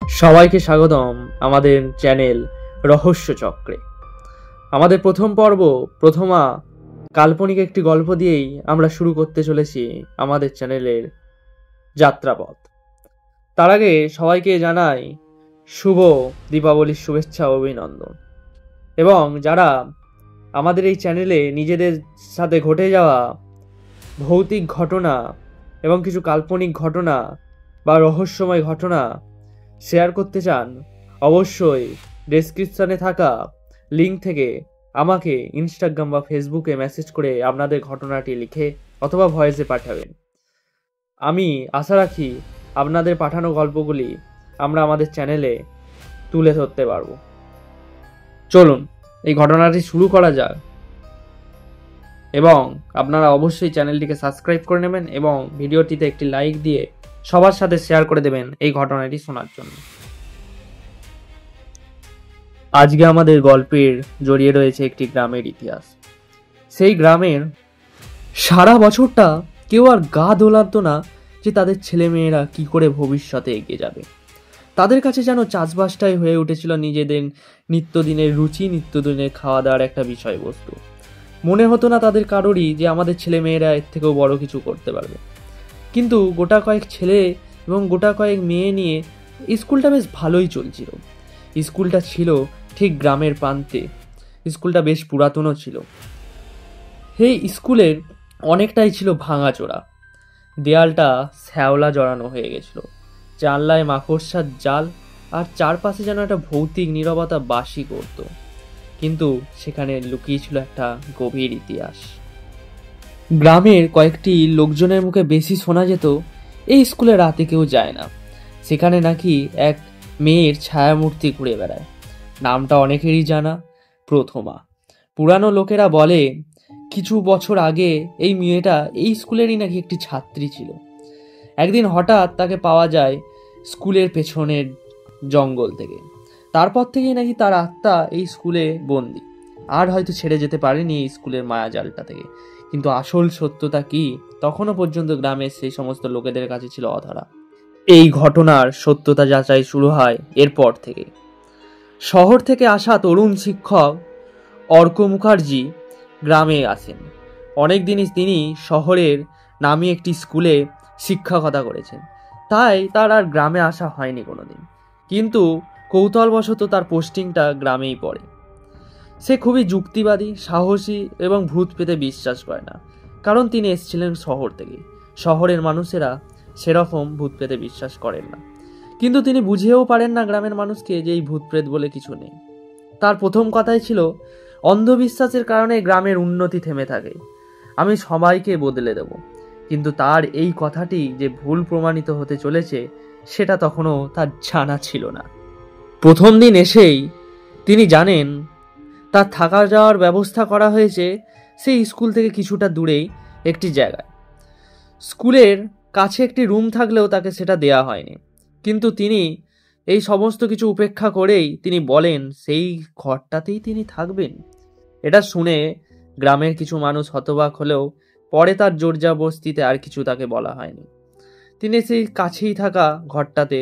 সবাইকে স্বাগতম আমাদের চ্যানেল রহস্য চক্রে। আমাদের প্রথম পর্ব প্রথমা কাল্পনিক একটি গল্প দিয়েই আমরা শুরু করতে চলেছি আমাদের চ্যানেলের যাত্রাপথ। তার আগে সবাইকে জানাই শুভ দীপাবলির শুভেচ্ছা ও অভিনন্দন। এবং যারা আমাদের এই চ্যানেলে নিজেদের সাথে ঘটে যাওয়া ভৌতিক ঘটনা এবং কিছু কাল্পনিক ঘটনা বা রহস্যময় ঘটনা শেয়ার করতে চান, অবশ্যই ডেসক্রিপশনে থাকা লিঙ্ক থেকে আমাকে ইনস্টাগ্রাম বা ফেসবুকে মেসেজ করে আপনাদের ঘটনাটি লিখে অথবা ভয়েসে পাঠাবেন। আমি আশা রাখি আপনাদের পাঠানো গল্পগুলি আমরা আমাদের চ্যানেলে তুলে ধরতে পারব। চলুন এই ঘটনাটি শুরু করা যাক, এবং আপনারা অবশ্যই চ্যানেলটিকে সাবস্ক্রাইব করে নেবেন এবং ভিডিওটিতে একটি লাইক দিয়ে সবার সাথে শেয়ার করে দেবেন এই ঘটনাটি শোনার জন্য। আজকে আমাদের গল্পের জড়িয়ে রয়েছে একটি গ্রামের ইতিহাস। সেই গ্রামের সারা বছরটা কেউ আর গা দোলাতো না যে তাদের ছেলেমেয়েরা কি করে ভবিষ্যতে এগিয়ে যাবে। তাদের কাছে যেন চাষবাসটাই হয়ে উঠেছিল নিজেদের নিত্যদিনের রুচি, নিত্যদিনের খাওয়া দাওয়ার একটা বিষয়বস্তু। মনে হতো না তাদের কারোরই যে আমাদের ছেলেমেয়েরা এর থেকেও বড় কিছু করতে পারবে। কিন্তু গোটা কয়েক ছেলে এবং গোটা কয়েক মেয়ে নিয়ে স্কুলটা বেশ ভালোই চলছিল। স্কুলটা ছিল ঠিক গ্রামের প্রান্তে। স্কুলটা বেশ পুরাতনও ছিল। সেই স্কুলের অনেকটাই ছিল ভাঙাচোরা। দেয়ালটা শ্যাওলা জড়ানো হয়ে গেছিল, জানলায় মাকড়সার জাল, আর চারপাশে যেন একটা ভৌতিক নীরবতা বাসি করত। কিন্তু সেখানে লুকিয়ে ছিল একটা গভীর ইতিহাস। গ্রামের কয়েকটি লোকজনের মুখে বেশি শোনা যেত এই স্কুলে রাতে কেউ যায় না। সেখানে নাকি এক মেয়ের ছায়ামূর্তি ঘুরে বেড়ায়। নামটা অনেকেরই জানা, প্রথমা। পুরানো লোকেরা বলে কিছু বছর আগে এই মেয়েটা এই স্কুলেরই নাকি একটি ছাত্রী ছিল। একদিন হঠাৎ তাকে পাওয়া যায় স্কুলের পেছনের জঙ্গল থেকে। তারপর থেকেই নাকি তার আত্মা এই স্কুলে বন্দি, আর হয়তো ছেড়ে যেতে পারেনি এই স্কুলের মায়াজালটা থেকে। কিন্তু আসল সত্যতা কি তখনও পর্যন্ত গ্রামের সেই সমস্ত লোকেদের কাছে ছিল অধরা। এই ঘটনার সত্যতা যাচাই শুরু হয় এরপর থেকে। শহর থেকে আসা তরুণ শিক্ষক অর্ক মুখার্জি গ্রামে আসেন। অনেকদিনই তিনি শহরের নামি একটি স্কুলে শিক্ষকতা করেছেন, তাই তার আর গ্রামে আসা হয়নি কোনোদিন। কিন্তু কৌতূহলবশত তার পোস্টিংটা গ্রামেই পড়ে। সে খুবই যুক্তিবাদী, সাহসী এবং ভূত পেতে বিশ্বাস করে না, কারণ তিনি এসেছিলেন শহর থেকে। শহরের মানুষেরা সেরকম ভূত পেতে বিশ্বাস করেন না, কিন্তু তিনি বুঝিয়েও পারেন না গ্রামের মানুষকে যে এই ভূত প্রেত বলে কিছু নেই। তার প্রথম কথাই ছিল অন্ধবিশ্বাসের কারণে গ্রামের উন্নতি থেমে থাকে, আমি সবাইকে বদলে দেব। কিন্তু তার এই কথাটি যে ভুল প্রমাণিত হতে চলেছে সেটা তখনও তার জানা ছিল না। প্রথম দিন এসেই তিনি জানেন তার থাকা যাওয়ার ব্যবস্থা করা হয়েছে সেই স্কুল থেকে কিছুটা দূরেই একটি জায়গায়। স্কুলের কাছে একটি রুম থাকলেও তাকে সেটা দেয়া হয়নি। কিন্তু তিনি এই সমস্ত কিছু উপেক্ষা করেই তিনি বলেন সেই ঘরটাতেই তিনি থাকবেন। এটা শুনে গ্রামের কিছু মানুষ হতবাক হলেও পরে তার জোরজবরদস্তিতে আর কিছু তাকে বলা হয়নি। তিনি সেই কাছেই থাকা ঘরটাতে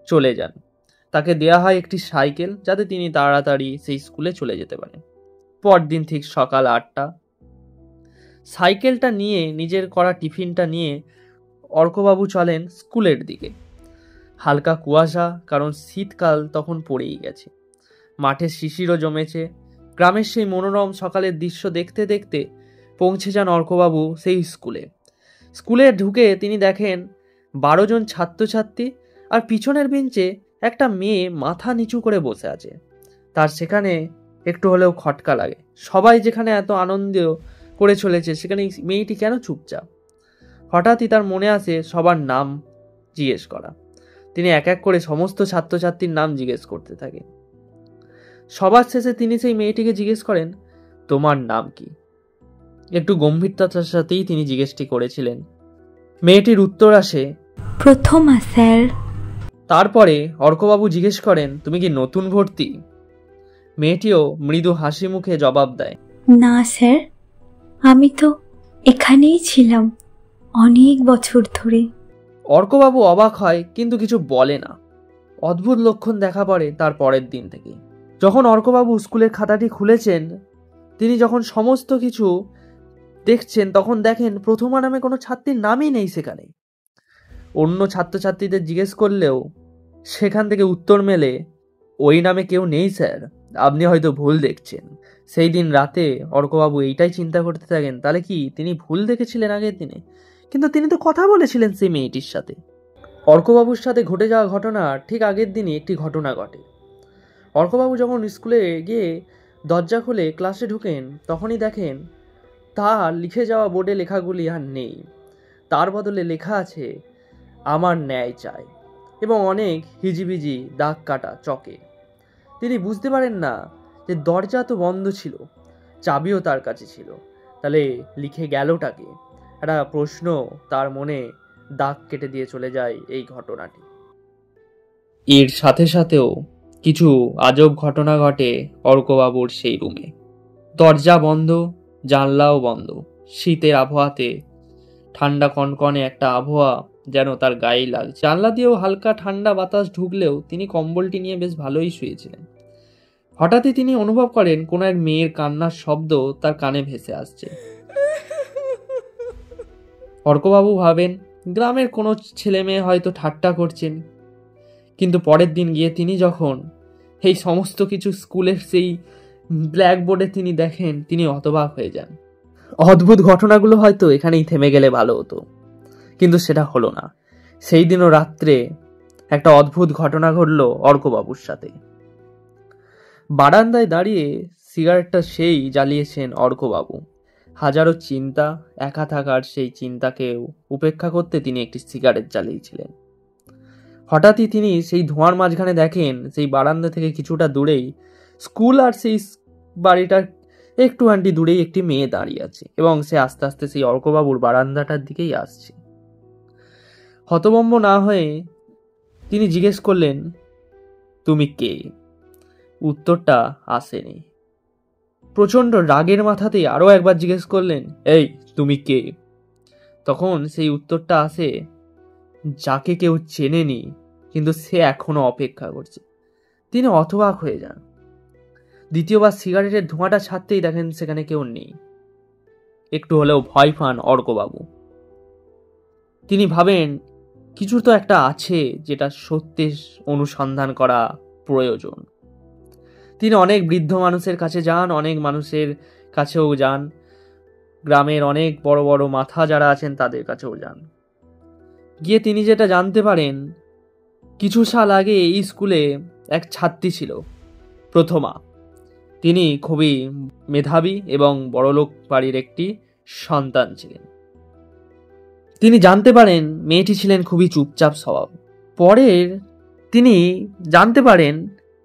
চলে যান। তাকে দেয়া হয় একটি সাইকেল, যাতে তিনি তাড়াতাড়ি সেই স্কুলে চলে যেতে পারেন। পরদিন ঠিক সকাল 8টা। সাইকেলটা নিয়ে, নিজের করা টিফিনটা নিয়ে অর্কবাবু চলেন স্কুলের দিকে। হালকা কুয়াশা, কারণ শীতকাল তখন পড়েই গেছে। মাঠে শিশিরও জমেছে। গ্রামের সেই মনোরম সকালের দৃশ্য দেখতে দেখতে পৌঁছে যান অর্কবাবু সেই স্কুলে। স্কুলে ঢুকে তিনি দেখেন 12 জন ছাত্রছাত্রী, আর পিছনের বেঞ্চে একটা মেয়ে মাথা নিচু করে বসে আছে। তার সেখানে একটু হলেও খটকা লাগে। সবাই যেখানে এত আনন্দ করে চলেছে, সেখানে মেয়েটি কেন চুপচাপ? হঠাৎই তার মনে আসে সবার নাম জিজ্ঞেস করা। তিনি এক এক করে সমস্ত ছাত্রছাত্রীর নাম জিজ্ঞেস করতে থাকেন। সবার শেষে তিনি সেই মেয়েটিকে জিজ্ঞেস করেন, তোমার নাম কি? একটু গম্ভীরতার সাথেই তিনি জিজ্ঞেসটি করেছিলেন। মেয়েটির উত্তর আসে, প্রথমা স্যার। তারপরে অর্কবাবু জিজ্ঞেস করেন, তুমি কি নতুন ভর্তি? মেয়েটিও মৃদু হাসি মুখে জবাব দেয়, না স্যার, আমি তো এখানেই ছিলাম অনেক বছর ধরে। অর্কবাবু অবাক হয়, কিন্তু কিছু বলে না। অদ্ভুত লক্ষণ দেখা পড়ে তার পরের দিন থেকে। যখন অর্কবাবু স্কুলের খাতাটি খুলেছেন, তিনি যখন সমস্ত কিছু দেখছেন, তখন দেখেন প্রথমা নামে কোনো ছাত্রীর নামই নেই সেখানে। অন্য ছাত্রছাত্রীদের জিজ্ঞেস করলেও সেখান থেকে উত্তর মেলে, ওই নামে কেউ নেই স্যার, আপনি হয়তো ভুল দেখছেন। সেই দিন রাতে অর্কবাবু এইটাই চিন্তা করতে থাকেন, তাহলে কি তিনি ভুল দেখেছিলেন আগের দিনে? কিন্তু তিনি তো কথা বলেছিলেন সেই মেয়েটির সাথে। অর্কবাবুর সাথে ঘটে যাওয়া ঘটনা ঠিক আগের দিনই একটি ঘটনা ঘটে। অর্কবাবু যখন স্কুলে গিয়ে দরজা খুলে ক্লাসে ঢুকেন, তখনই দেখেন তার লিখে যাওয়া বোর্ডে লেখাগুলি আর নেই। তার বদলে লেখা আছে, আমার ন্যায় চাই, এবং অনেক হিজিবিজি দাগ কাটা চকে। তিনি বুঝতে পারেন না যে দরজা তো বন্ধ ছিল, চাবিও তার কাছে ছিল, তাহলে লিখে গেলটাকে? একটা প্রশ্ন তার মনে দাগ কেটে দিয়ে চলে যায় এই ঘটনাটি। এর সাথে সাথেও কিছু আজব ঘটনা ঘটে অর্কবাবুর সেই রুমে। দরজা বন্ধ, জানলাও বন্ধ। শীতের আবহাওয়াতে ঠান্ডা কনকনে একটা আবহাওয়া যেন তার গায়ে লাগছে। জানলা দিয়েও হালকা ঠান্ডা বাতাস ঢুকলেও তিনি কম্বলটি নিয়ে বেশ ভালোই শুয়েছিলেন। হঠাৎই তিনি অনুভব করেন কোনো এক মেয়ের কান্নার শব্দ তার কানে ভেসে আসছে। অর্কবাবু ভাবেন গ্রামের কোনো ছেলে মেয়ে হয়তো ঠাট্টা করছেন। কিন্তু পরের দিন গিয়ে তিনি যখন এই সমস্ত কিছু স্কুলের সেই ব্ল্যাকবোর্ডে তিনি দেখেন, তিনি হতবাক হয়ে যান। অদ্ভুত ঘটনাগুলো হয়তো এখানেই থেমে গেলে ভালো হতো, কিন্তু সেটা হলো না। সেই দিনও রাত্রে একটা অদ্ভুত ঘটনা ঘটলো অর্কবাবুর সাথে। বারান্দায় দাঁড়িয়ে সিগারেটটা সেই জ্বালিয়েছেন অর্কবাবু। হাজারো চিন্তা, একা থাকার সেই চিন্তাকেও উপেক্ষা করতে তিনি একটি সিগারেট জ্বালিয়েছিলেন। হঠাৎই তিনি সেই ধোঁয়ার মাঝখানে দেখেন সেই বারান্দা থেকে কিছুটা দূরেই স্কুল আর সেই বাড়িটার একটু আন্টি দূরেই একটি মেয়ে দাঁড়িয়ে আছে, এবং সে আস্তে আস্তে সেই অর্কবাবুর বারান্দাটার দিকেই আসছে। হতভম্ব না হয়ে তিনি জিজ্ঞেস করলেন, তুমি কে? উত্তরটা আসেনি। প্রচন্ড রাগের মাথাতেই আরো একবার জিজ্ঞেস করলেন, এই তুমি কে? তখন সেই উত্তরটা আসে, যাকে কেউ চেনেনি কিন্তু সে এখনো অপেক্ষা করছে। তিনি হতবাক হয়ে যান। দ্বিতীয়বার সিগারেটের ধোঁয়াটা ছাড়তেই দেখেন সেখানে কেউ নেই। একটু হলেও ভয় পান অর্কবাবু। তিনি ভাবেন কিছু তো একটা আছে যেটা সত্যের অনুসন্ধান করা প্রয়োজন। তিনি অনেক বৃদ্ধ মানুষের কাছে যান, অনেক মানুষের কাছেও যান, গ্রামের অনেক বড় বড় মাথা যারা আছেন তাদের কাছেও যান। গিয়ে তিনি যেটা জানতে পারেন, কিছু সাল আগে এই স্কুলে এক ছাত্রী ছিল, প্রথমা। তিনি খুবই মেধাবী এবং বড়লোক বাড়ির একটি সন্তান ছিলেন। তিনি জানতে পারেন মেয়েটি ছিলেন খুবই চুপচাপ স্বভাব। পরের তিনি জানতে পারেন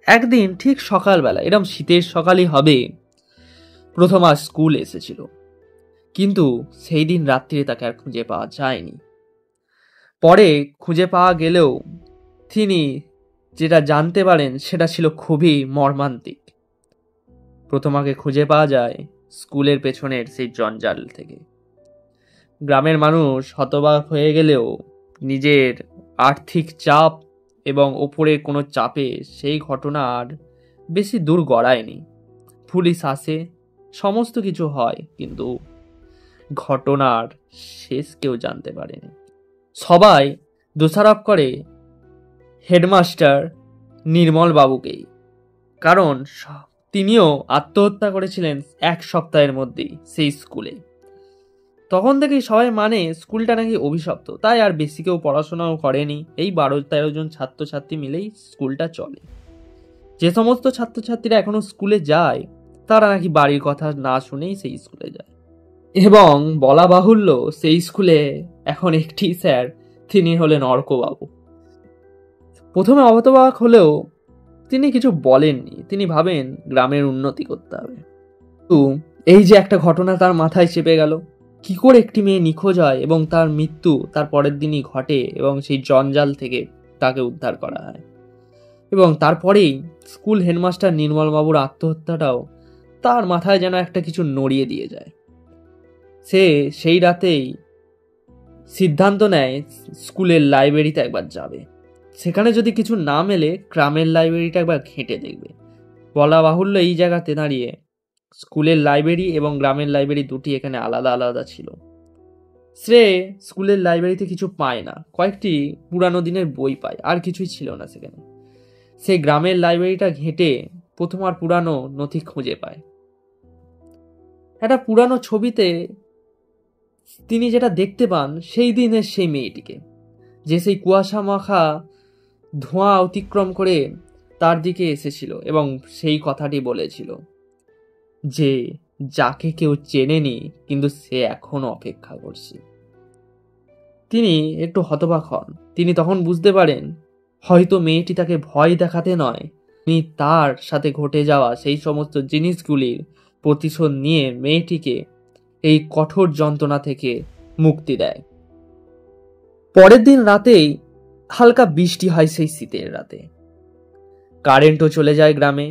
একদিন ঠিক সকালবেলা, এরকম শীতের সকালই হবে, প্রথমা স্কুল এসেছিল, কিন্তু সেই দিন রাত্রিরে তাকে আর খুঁজে পাওয়া যায়নি। পরে খুঁজে পাওয়া গেলেও তিনি যেটা জানতে পারেন সেটা ছিল খুবই মর্মান্তিক। প্রথমাকে খুঁজে পাওয়া যায় স্কুলের পেছনের সেই জঞ্জাল থেকে। গ্রামের মানুষ হতবাক হয়ে গেলেও নিজের আর্থিক চাপ এবং ওপরের কোনো চাপে সেই ঘটনা আর বেশি দূর গড়ায়নি। পুলিশ আসে, সমস্ত কিছু হয়, কিন্তু ঘটনার শেষ কেউ জানতে পারেনি। সবাই দোষারোপ করে হেডমাস্টার নির্মল বাবুকেই, কারণ তিনিও আত্মহত্যা করেছিলেন এক সপ্তাহের মধ্যেই সেই স্কুলে। তখন থেকেই সবাই মানে স্কুলটা নাকি অভিশপ্ত, তাই আর বেশি কেউ পড়াশোনাও করেনি। এই 12-13 জন ছাত্রছাত্রী মিলেই স্কুলটা চলে। যে সমস্ত ছাত্রছাত্রীরা এখনো স্কুলে যায় তারা নাকি বাড়ির কথা না শুনেই সেই স্কুলে যায়। এবং বলা বাহুল্য, সেই স্কুলে এখন একটি স্যার, তিনি হলেন অর্কবাবু। প্রথমে অবতবাক হলেও তিনি কিছু বলেননি। তিনি ভাবেন গ্রামের উন্নতি করতে হবে। কিন্তু এই যে একটা ঘটনা তার মাথায় চেপে গেল, কি করে একটি মেয়ে নিখোঁজ হয় এবং তার মৃত্যু তার পরের দিনই ঘটে এবং সেই জঞ্জাল থেকে তাকে উদ্ধার করা হয়, এবং তারপরেই স্কুল হেডমাস্টার নির্মল বাবুর আত্মহত্যাটাও তার মাথায় যেন একটা কিছু নড়িয়ে দিয়ে যায়। সে সেই রাতেই সিদ্ধান্ত নেয় স্কুলের লাইব্রেরিতে একবার যাবে। সেখানে যদি কিছু না মেলে গ্রামের লাইব্রেরিটা একবার ঘেঁটে দেখবে। বলা বাহুল্য এই জায়গাতে দাঁড়িয়ে স্কুলের লাইব্রেরি এবং গ্রামের লাইব্রেরি দুটি এখানে আলাদা আলাদা ছিল। সে স্কুলের লাইব্রেরিতে কিছু পায় না, কয়েকটি পুরানো দিনের বই পায়, আর কিছুই ছিল না সেখানে। সে গ্রামের লাইব্রেরিটা ঘেঁটে প্রথমার পুরানো নথি খুঁজে পায়। একটা পুরানো ছবিতে তিনি যেটা দেখতে পান সেই দিনের সেই মেয়েটিকে, যে সেই কুয়াশা মাখা ধোঁয়া অতিক্রম করে তার দিকে এসেছিল এবং সেই কথাটি বলেছিল যে যাকে কেউ চেনেনি কিন্তু সে এখনো অপেক্ষা করছে। তিনি একটু হতবাক হন। তিনি তখন বুঝতে পারেন হয়তো মেয়েটি তাকে ভয় দেখাতে নয়, তিনি তার সাথে ঘটে যাওয়া সেই সমস্ত জিনিসগুলির প্রতিশোধ নিয়ে মেয়েটিকে এই কঠোর যন্ত্রণা থেকে মুক্তি দেয়। পরের দিন রাতেই হালকা বৃষ্টি হয়, সেই শীতের রাতে। কারেন্টও চলে যায় গ্রামে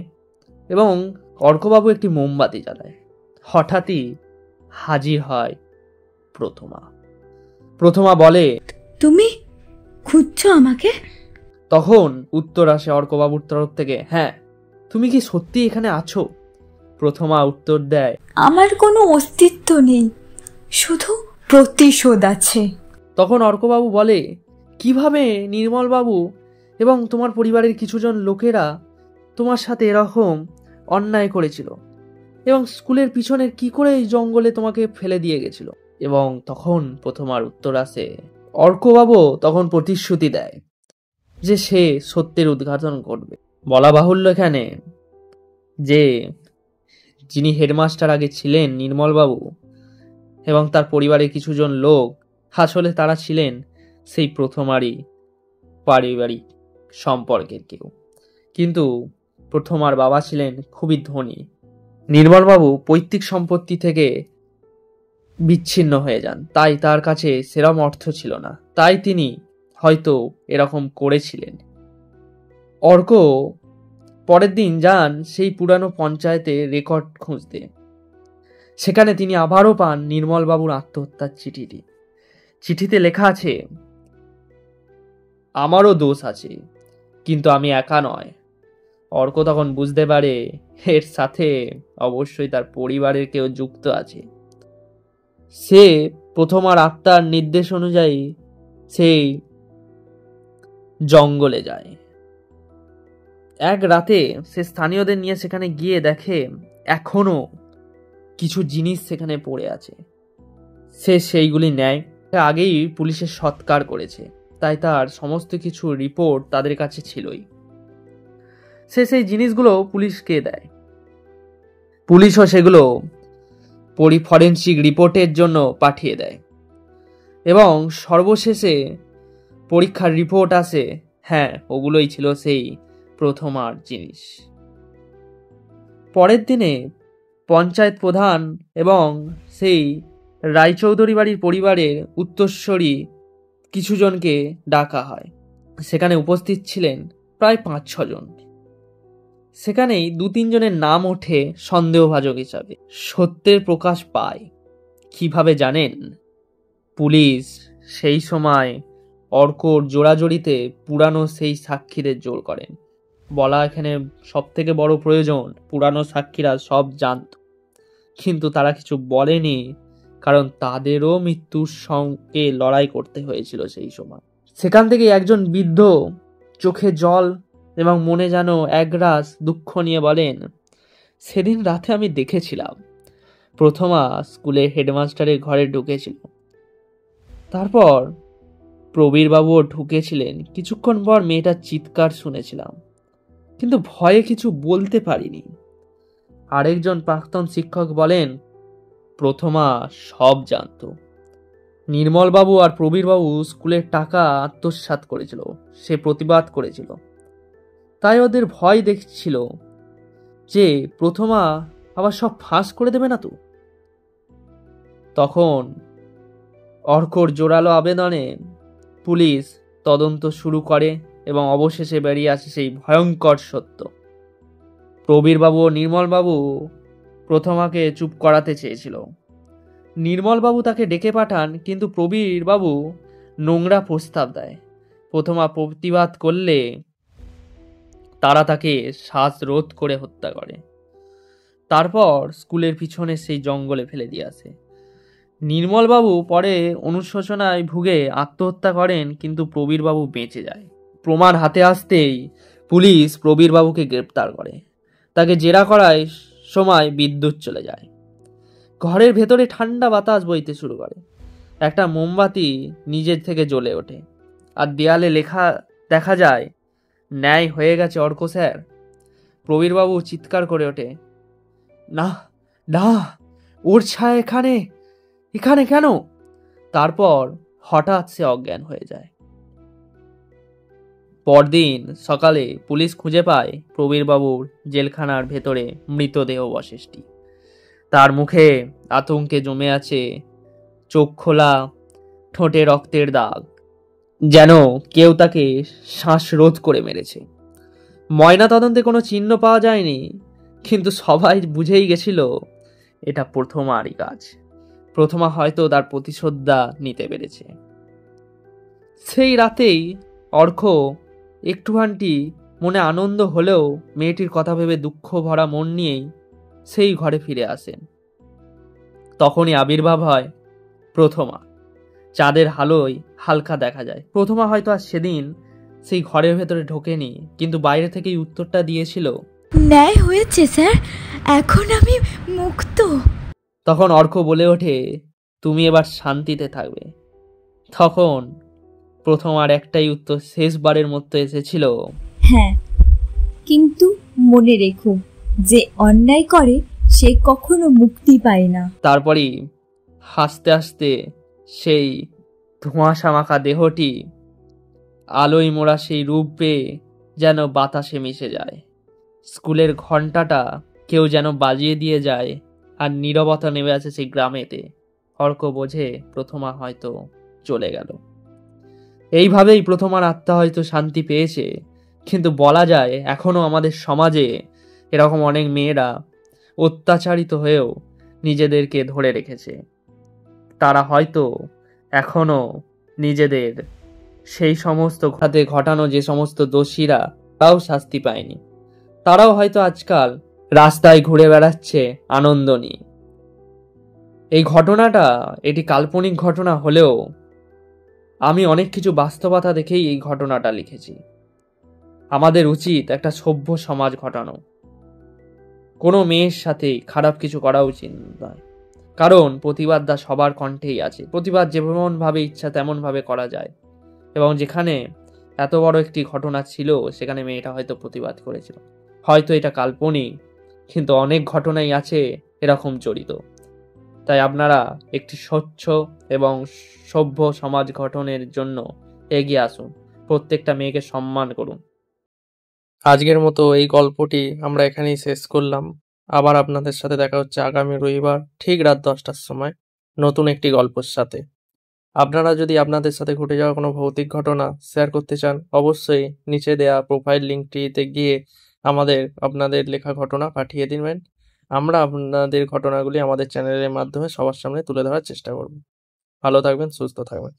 এবং অর্কবাবু একটি মোমবাতি জ্বালায়। হঠাৎই হাজির হয় প্রথমা। প্রথমা বলে, তুমি খুঁজছো আমাকে? তখন উত্তর আসে অর্কবাবুর তরফ থেকে, হ্যাঁ, তুমি কি সত্যি এখানে আছো? প্রথমা উত্তর দেয়, আমার কোনো অস্তিত্ব নেই, শুধু প্রতিশোধ আছে। তখন অর্কবাবু বলে, কিভাবে নির্মলবাবু এবং তোমার পরিবারের কিছুজন লোকেরা তোমার সাথে এরকম অন্যায় করেছিল এবং স্কুলের পিছনের কি করে এই জঙ্গলে তোমাকে ফেলে দিয়ে গেছিল? এবং তখন প্রথমার উত্তর আসে, অর্কবাবু তখন প্রতিশ্রুতি দেয় যে সে সত্যের উদ্ঘাটন করবে। বলা বাহুল্য এখানে যে যিনি হেডমাস্টার আগে ছিলেন নির্মলবাবু এবং তার পরিবারের কিছুজন লোক, আসলে তারা ছিলেন সেই প্রথমারই পারিবারিক সম্পর্কের কেউ। কিন্তু প্রথমার বাবা ছিলেন খুবই ধনী। নির্মলবাবু পৈতৃক সম্পত্তি থেকে বিচ্ছিন্ন হয়ে যান, তাই তার কাছে সেরম অর্থ ছিল না, তাই তিনি হয়তো এরকম করেছিলেন। অর্ক পরের দিন যান সেই পুরানো পঞ্চায়েতে রেকর্ড খুঁজতে। সেখানে তিনি আবারও পান নির্মলবাবুর আত্মহত্যার চিঠিটি। চিঠিতে লেখা আছে, আমারও দোষ আছে, কিন্তু আমি একা নয়। অর্ক তখন বুঝতে পারে এর সাথে অবশ্যই তার পরিবারের কেউ যুক্ত আছে। সে প্রথমার আত্মার নির্দেশ অনুযায়ী সেই জঙ্গলে যায়। এক রাতে সে স্থানীয়দের নিয়ে সেখানে গিয়ে দেখে এখনো কিছু জিনিস সেখানে পড়ে আছে। সে সেইগুলি নেয়। আগেই পুলিশের সৎকার করেছে, তাই তার সমস্ত কিছু রিপোর্ট তাদের কাছে ছিলই। সে সেই জিনিসগুলো পুলিশকে দেয়। পুলিশও সেগুলো ফরেনসিক রিপোর্টের জন্য পাঠিয়ে দেয় এবং সর্বশেষে পরীক্ষার রিপোর্ট আসে, হ্যাঁ, ওগুলোই ছিল সেই প্রথমার জিনিস। পরের দিনে পঞ্চায়েত প্রধান এবং সেই রায়চৌধুরী বাড়ির পরিবারের উত্তরস্বরী কিছুজনকে ডাকা হয়। সেখানে উপস্থিত ছিলেন প্রায় 5-6 জন। সেখানেই 2-3 জনের নাম ওঠে সন্দেহভাজন হিসাবে। সত্যের প্রকাশ পায় কিভাবে জানেন? পুলিশ সেই সময় অর্কর জোড়াজড়িতে পুরানো সেই সাক্ষীদের জোর করেন। বলা এখানে সব থেকে বড় প্রয়োজন, পুরানো সাক্ষীরা সব জানত, কিন্তু তারা কিছু বলেনি, কারণ তাদেরও মৃত্যুর সঙ্গে লড়াই করতে হয়েছিল সেই সময়। সেখান থেকে একজন বৃদ্ধ চোখে জল এবং মনে যেন একরাশ দুঃখ নিয়ে বলেন, সেদিন রাতে আমি দেখেছিলাম প্রথমা স্কুলের হেডমাস্টারের ঘরে ঢুকেছিল। তারপর প্রবীরবাবুও ঢুকেছিলেন। কিছুক্ষণ পর মেয়েটার চিৎকার শুনেছিলাম, কিন্তু ভয়ে কিছু বলতে পারিনি। আরেকজন প্রাক্তন শিক্ষক বলেন, প্রথমা সব জানত। নির্মলবাবু আর প্রবীরবাবু স্কুলের টাকা আত্মসাৎ করেছিল, সে প্রতিবাদ করেছিল, তাই ওদের ভয় দেখছিল যে প্রথমা আবার সব ফাঁস করে দেবে না তো। তখন অর্কর জোরালো আবেদনে পুলিশ তদন্ত শুরু করে এবং অবশেষে বেরিয়ে আসে সেই ভয়ঙ্কর সত্য। প্রবীরবাবু ও নির্মলবাবু প্রথমাকে চুপ করাতে চেয়েছিল। নির্মলবাবু তাকে ডেকে পাঠান, কিন্তু প্রবীরবাবু নোংরা প্রস্তাব দেয়। প্রথমা প্রতিবাদ করলে তারা তাকে শ্বাসরোধ করে হত্যা করে। তারপর স্কুলের পিছনে সেই জঙ্গলে ফেলে দিয়ে আসে। নির্মলবাবু পরে অনুশোচনায় ভুগে আত্মহত্যা করেন, কিন্তু প্রবীরবাবু বেঁচে যায়। প্রমাণ হাতে আসতেই পুলিশ প্রবীরবাবুকে গ্রেপ্তার করে। তাকে জেরা করায় সময় বিদ্যুৎ চলে যায়। ঘরের ভেতরে ঠান্ডা বাতাস বইতে শুরু করে। একটা মোমবাতি নিজের থেকে জ্বলে ওঠে, আর দেয়ালে লেখা দেখা যায়, ন্যায় হয়ে গেছে অর্ক স্যার। প্রবীরবাবু চিৎকার করে ওঠে, না না, ওর ছায়া এখানে এখানে কেন? তারপর হঠাৎ সে অজ্ঞান হয়ে যায়। পরদিন সকালে পুলিশ খুঁজে পায় প্রবীরবাবুর জেলখানার ভেতরে মৃতদেহ অবশিষ্টি। তার মুখে আতঙ্কে জমে আছে চোখ খোলা, ঠোঁটে রক্তের দাগ, যেন কেউ তাকে শ্বাসরোধ করে মেরেছে। ময়না তদন্তে কোনো চিহ্ন পাওয়া যায়নি, কিন্তু সবাই বুঝেই গেছিল এটা প্রথমারই কাজ। প্রথমা হয়তো তার প্রতিশোধটা নিতে পেরেছে। সেই রাতেই অর্ক একটুখানি মনে আনন্দ হলেও মেয়েটির কথা ভেবে দুঃখ ভরা মন নিয়েই সেই ঘরে ফিরে আসেন। তখনই আবির্ভাব হয় প্রথমা। চাঁদের আলোয় হালকা দেখা যায়। প্রথমা হয়তো আর সেদিন সেই ঘরের ভেতরে ঢোকেনি, কিন্তু বাইরে থেকেই উত্তরটা দিয়েছিল, ন্যায় হয়েছে স্যার, এখন আমি মুক্ত। তখন অর্ক বলে ওঠে, তুমি এবার শান্তিতে থাকবে। তখন প্রথমার একটাই উত্তর শেষবারের মতো এসেছিল, হ্যাঁ, কিন্তু মনে রেখো, যে অন্যায় করে সে কখনো মুক্তি পায় না। তারপরই হাসতে হাসতে সেই ধোঁয়াশা মাখা দেহটি আলোয় মোড়া সেই রূপ পেয়ে যেন বাতাসে মিশে যায়। স্কুলের ঘন্টাটা কেউ যেন বাজিয়ে দিয়ে যায়, আর নীরবতা নেমে আছে সেই গ্রামেতে। অর্ক বোঝে প্রথমা হয়তো চলে গেল। এইভাবেই প্রথমার আত্মা হয়তো শান্তি পেয়েছে, কিন্তু বলা যায় এখনো আমাদের সমাজে এরকম অনেক মেয়েরা অত্যাচারিত হয়েও নিজেদেরকে ধরে রেখেছে। তারা হয়তো এখনো নিজেদের সেই সমস্ত ঘাতে ঘটানো যে সমস্ত দোষীরা তাও শাস্তি পায়নি। তারাও হয়তো আজকাল রাস্তায় ঘুরে বেড়াচ্ছে আনন্দ নিয়ে। এই ঘটনাটা এটি কাল্পনিক ঘটনা হলেও আমি অনেক কিছু বাস্তবতা দেখেই এই ঘটনাটা লিখেছি। আমাদের উচিত একটা সভ্য সমাজ ঘটানো। কোনো মেয়ের সাথে খারাপ কিছু করা উচিত নয়, কারণ প্রতিবাদটা সবার কণ্ঠেই আছে। প্রতিবাদ যেমন ভাবে ইচ্ছা তেমন ভাবে করা যায়, এবং যেখানে এত বড় একটি ঘটনা ছিল সেখানে মেয়েটা হয়তো প্রতিবাদ করেছিল। হয়তো এটা কাল্পনিক, কিন্তু অনেক ঘটনাই আছে এরকম জড়িত। তাই আপনারা একটি স্বচ্ছ এবং সভ্য সমাজ গঠনের জন্য এগিয়ে আসুন। প্রত্যেকটা মেয়েকে সম্মান করুন। আজকের মতো এই গল্পটি আমরা এখানেই শেষ করলাম। আবার আপনাদের সাথে দেখা হচ্ছে আগামী রবিবার ঠিক রাত 10টার সময় নতুন একটি গল্পের সাথে। আপনারা যদি আপনাদের সাথে ঘটে যাওয়া কোনো ভৌতিক ঘটনা শেয়ার করতে চান, অবশ্যই নিচে দেয়া প্রোফাইল লিঙ্কটিতে গিয়ে আপনাদের লেখা ঘটনা পাঠিয়ে দিবেন। আমরা আপনাদের ঘটনাগুলি আমাদের চ্যানেলের মাধ্যমে সবার সামনে তুলে ধরার চেষ্টা করব। ভালো থাকবেন, সুস্থ থাকবেন।